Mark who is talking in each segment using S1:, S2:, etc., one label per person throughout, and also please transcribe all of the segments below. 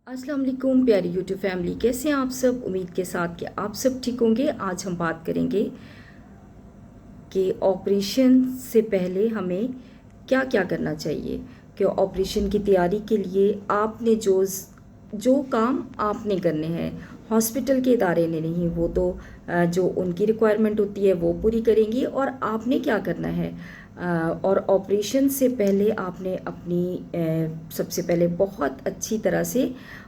S1: अस्सलाम वालेकुम प्यारी यूट्यूब फैमिली, कैसे हैं आप सब। उम्मीद के साथ कि आप सब ठीक होंगे। आज हम बात करेंगे कि ऑपरेशन से पहले हमें क्या क्या करना चाहिए। कि ऑपरेशन की तैयारी के लिए आपने जो काम आपने करने हैं, हॉस्पिटल के इदारे ने नहीं, वो तो जो उनकी रिक्वायरमेंट होती है वो पूरी करेंगी, और आपने क्या करना है। और ऑपरेशन से पहले आपने सबसे पहले बहुत अच्छी तरह से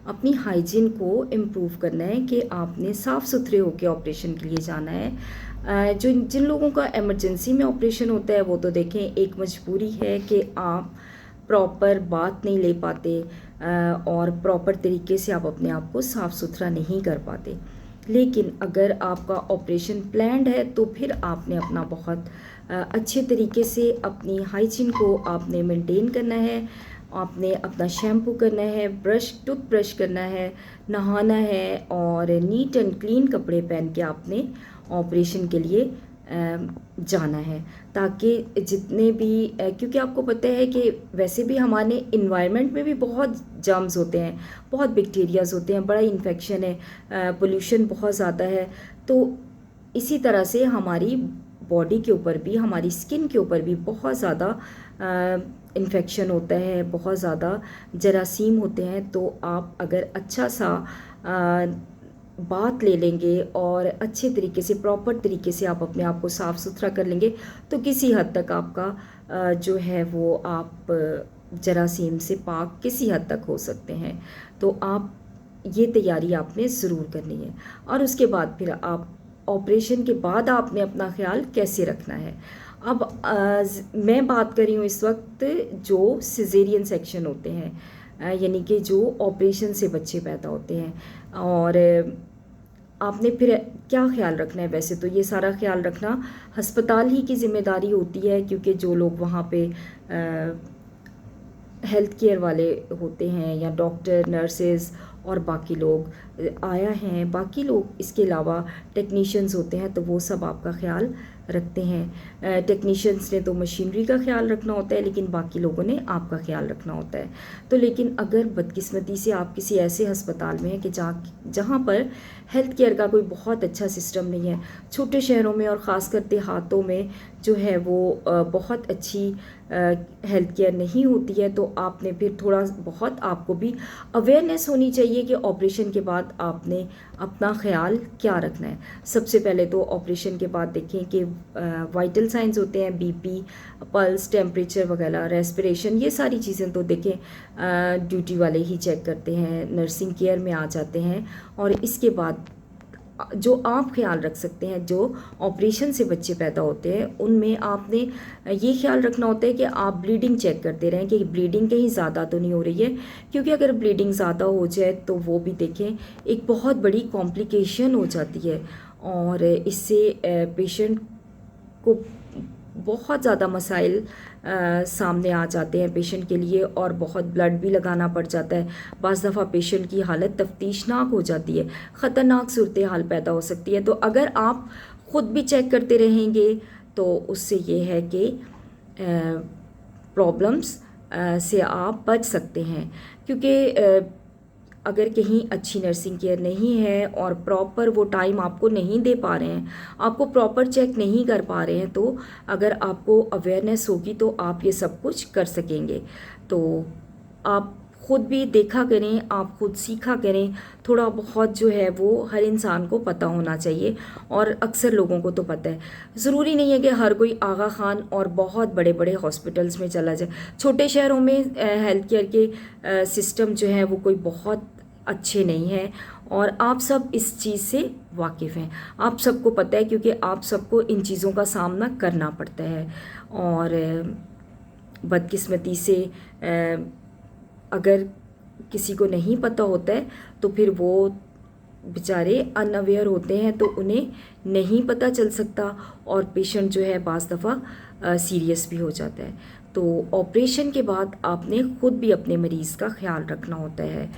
S1: अपनी हाइजीन को इम्प्रूव करना है कि आपने साफ़ सुथरे होकर ऑपरेशन के लिए जाना है। जो जिन लोगों का इमरजेंसी में ऑपरेशन होता है वो तो देखें, एक मजबूरी है कि आप प्रॉपर बात नहीं ले पाते और प्रॉपर तरीके से आप अपने आप को साफ़ सुथरा नहीं कर पाते। लेकिन अगर आपका ऑपरेशन प्लान्ड है तो फिर आपने अपना बहुत अच्छे तरीके से अपनी हाइजीन को आपने मेंटेन करना है। आपने अपना शैम्पू करना है, टूथब्रश करना है, नहाना है, और नीट एंड क्लीन कपड़े पहन के आपने ऑपरेशन के लिए जाना है। ताकि जितने भी क्योंकि आपको पता है कि वैसे भी हमारे इन्वायरमेंट में भी बहुत जर्म्स होते हैं, बहुत बैक्टीरियाज होते हैं, बड़ा इन्फेक्शन है, पोल्यूशन बहुत ज़्यादा है। तो इसी तरह से हमारी बॉडी के ऊपर भी, हमारी स्किन के ऊपर भी बहुत ज़्यादा इन्फेक्शन होता है, बहुत ज़्यादा जरासीम होते हैं। तो आप अगर अच्छा सा बात ले लेंगे और अच्छे तरीके से, प्रॉपर तरीके से आप अपने आप को साफ़ सुथरा कर लेंगे तो किसी हद तक आपका जो है वो आप जरासीम से पाक किसी हद तक हो सकते हैं। तो आप ये तैयारी आपने ज़रूर करनी है। और उसके बाद फिर आप ऑपरेशन के बाद आपने अपना ख्याल कैसे रखना है। अब मैं बात कर रही हूँ इस वक्त जो सिजेरियन सेक्शन होते हैं, यानी कि जो ऑपरेशन से बच्चे पैदा होते हैं। और आपने फिर क्या ख्याल रखना है। वैसे तो ये सारा ख्याल रखना हस्पताल ही की ज़िम्मेदारी होती है, क्योंकि जो लोग वहाँ पे हेल्थ केयर वाले होते हैं या डॉक्टर, नर्सेज और बाकी लोग आया हैं, बाकी लोग इसके अलावा टेक्नीशियंस होते हैं, तो वो सब आपका ख्याल रखते हैं। टेक्नीशियंस ने तो मशीनरी का ख्याल रखना होता है, लेकिन बाकी लोगों ने आपका ख्याल रखना होता है। तो लेकिन अगर बदकिस्मती से आप किसी ऐसे अस्पताल में हैं कि जहाँ पर हेल्थ केयर का कोई बहुत अच्छा सिस्टम नहीं है, छोटे शहरों में और ख़ासकर देहातों में जो है वो बहुत अच्छी हेल्थ केयर नहीं होती है, तो आपने फिर थोड़ा बहुत आपको भी अवेयरनेस होनी चाहिए कि ऑपरेशन के बाद आपने अपना ख्याल क्या रखना है। सबसे पहले तो ऑपरेशन के बाद देखें कि वाइटल साइंस होते हैं, बीपी, पल्स, टेम्परेचर वगैरह, रेस्पिरेशन, ये सारी चीज़ें तो देखें ड्यूटी वाले ही चेक करते हैं, नर्सिंग केयर में आ जाते हैं। और इसके बाद जो आप ख्याल रख सकते हैं, जो ऑपरेशन से बच्चे पैदा होते हैं, उनमें आपने ये ख्याल रखना होता है कि आप ब्लीडिंग चेक करते रहें कि ब्लीडिंग कहीं ज़्यादा तो नहीं हो रही है। क्योंकि अगर ब्लीडिंग ज़्यादा हो जाए तो वो भी देखें एक बहुत बड़ी कॉम्प्लिकेशन हो जाती है, और इससे पेशेंट को बहुत ज़्यादा मसाइल सामने आ जाते हैं पेशेंट के लिए, और बहुत ब्लड भी लगाना पड़ जाता है। बाज़ दफ़ा पेशेंट की हालत तफ्तीशनाक हो जाती है, ख़तरनाक सूरत हाल पैदा हो सकती है। तो अगर आप ख़ुद भी चेक करते रहेंगे तो उससे ये है कि प्रॉब्लम्स से आप बच सकते हैं। क्योंकि अगर कहीं अच्छी नर्सिंग केयर नहीं है और प्रॉपर वो टाइम आपको नहीं दे पा रहे हैं, आपको प्रॉपर चेक नहीं कर पा रहे हैं, तो अगर आपको अवेयरनेस होगी तो आप ये सब कुछ कर सकेंगे। तो आप ख़ुद भी देखा करें, आप खुद सीखा करें। थोड़ा बहुत जो है वो हर इंसान को पता होना चाहिए, और अक्सर लोगों को तो पता है। ज़रूरी नहीं है कि हर कोई आगा खान और बहुत बड़े बड़े हॉस्पिटल्स में चला जाए। छोटे शहरों में हेल्थ केयर के सिस्टम जो है वो कोई बहुत अच्छे नहीं हैं, और आप सब इस चीज़ से वाकिफ़ हैं, आप सबको पता है, क्योंकि आप सबको इन चीज़ों का सामना करना पड़ता है। और बदकिस्मती से अगर किसी को नहीं पता होता है तो फिर वो बेचारे अनअवेयर होते हैं, तो उन्हें नहीं पता चल सकता, और पेशेंट जो है बाज़ दफ़ा सीरियस भी हो जाता है। तो ऑपरेशन के बाद आपने ख़ुद भी अपने मरीज़ का ख्याल रखना होता है।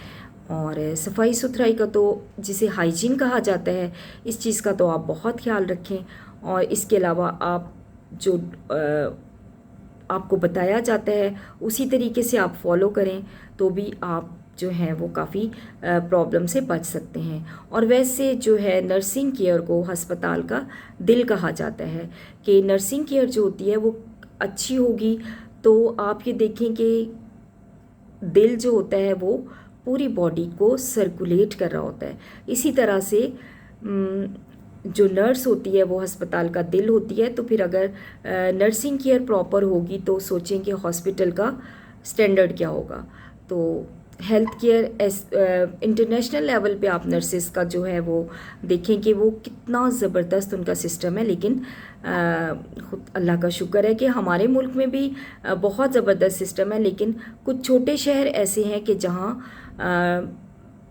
S1: और सफाई सुथराई का तो, जिसे हाइजीन कहा जाता है, इस चीज़ का तो आप बहुत ख्याल रखें। और इसके अलावा आप जो आपको बताया जाता है उसी तरीके से आप फॉलो करें, तो भी आप जो हैं वो काफ़ी प्रॉब्लम से बच सकते हैं। और वैसे जो है नर्सिंग केयर को अस्पताल का दिल कहा जाता है कि नर्सिंग केयर जो होती है वो अच्छी होगी तो आप ये देखें कि दिल जो होता है वो पूरी बॉडी को सर्कुलेट कर रहा होता है। इसी तरह से जो नर्स होती है वो अस्पताल का दिल होती है। तो फिर अगर नर्सिंग केयर प्रॉपर होगी तो सोचें कि हॉस्पिटल का स्टैंडर्ड क्या होगा। तो हेल्थ केयर इंटरनेशनल लेवल पे आप नर्सेस का जो है वो देखें कि वो कितना ज़बरदस्त उनका सिस्टम है। लेकिन खुद अल्लाह का शुक्र है कि हमारे मुल्क में भी बहुत ज़बरदस्त सिस्टम है, लेकिन कुछ छोटे शहर ऐसे हैं कि जहाँ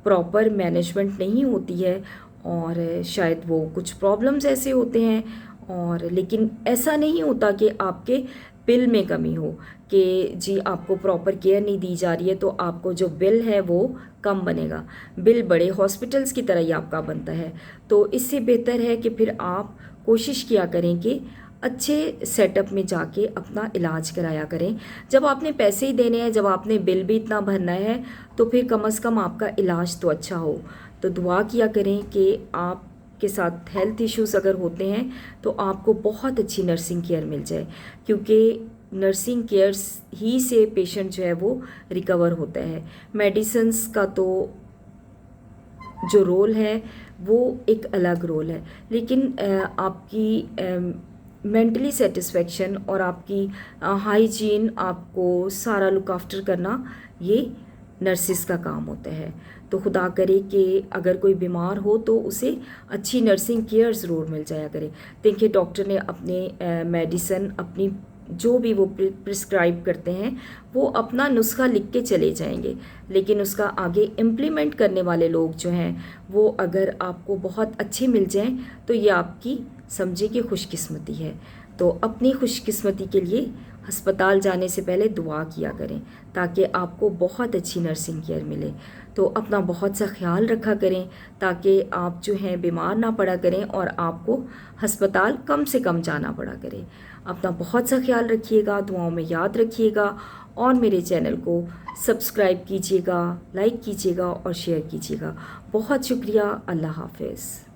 S1: प्रॉपर मैनेजमेंट नहीं होती है और शायद वो कुछ प्रॉब्लम्स ऐसे होते हैं। और लेकिन ऐसा नहीं होता कि आपके बिल में कमी हो कि जी आपको प्रॉपर केयर नहीं दी जा रही है तो आपको जो बिल है वो कम बनेगा। बिल बड़े हॉस्पिटल्स की तरह ही आपका बनता है। तो इससे बेहतर है कि फिर आप कोशिश किया करें कि अच्छे सेटअप में जाके अपना इलाज कराया करें। जब आपने पैसे ही देने हैं, जब आपने बिल भी इतना भरना है, तो फिर कम से कम आपका इलाज तो अच्छा हो। तो दुआ किया करें कि आपके साथ हेल्थ इश्यूज़ अगर होते हैं तो आपको बहुत अच्छी नर्सिंग केयर मिल जाए, क्योंकि नर्सिंग केयर ही से पेशेंट जो है वो रिकवर होता है। मेडिसिन्स का तो जो रोल है वो एक अलग रोल है, लेकिन आपकी मेंटली सेटिस्फेक्शन और आपकी हाइजीन, आपको सारा लुक आफ्टर करना, ये नर्सिस का काम होता है। तो खुदा करे कि अगर कोई बीमार हो तो उसे अच्छी नर्सिंग केयर ज़रूर मिल जाया करे। देखिए डॉक्टर ने अपने मेडिसिन, अपनी जो भी वो प्रिस्क्राइब करते हैं वो अपना नुस्खा लिख के चले जाएंगे, लेकिन उसका आगे इम्प्लीमेंट करने वाले लोग जो हैं वो अगर आपको बहुत अच्छे मिल जाएं तो ये आपकी समझे कि खुशकिस्मती है। तो अपनी खुशकिस्मती के लिए अस्पताल जाने से पहले दुआ किया करें ताकि आपको बहुत अच्छी नर्सिंग केयर मिले। तो अपना बहुत सा ख्याल रखा करें ताकि आप जो हैं बीमार ना पड़ा करें और आपको अस्पताल कम से कम जाना पड़ा करे। अपना बहुत सा ख्याल रखिएगा, दुआओं में याद रखिएगा और मेरे चैनल को सब्सक्राइब कीजिएगा, लाइक कीजिएगा और शेयर कीजिएगा। बहुत शुक्रिया। अल्लाह हाफ़िज़।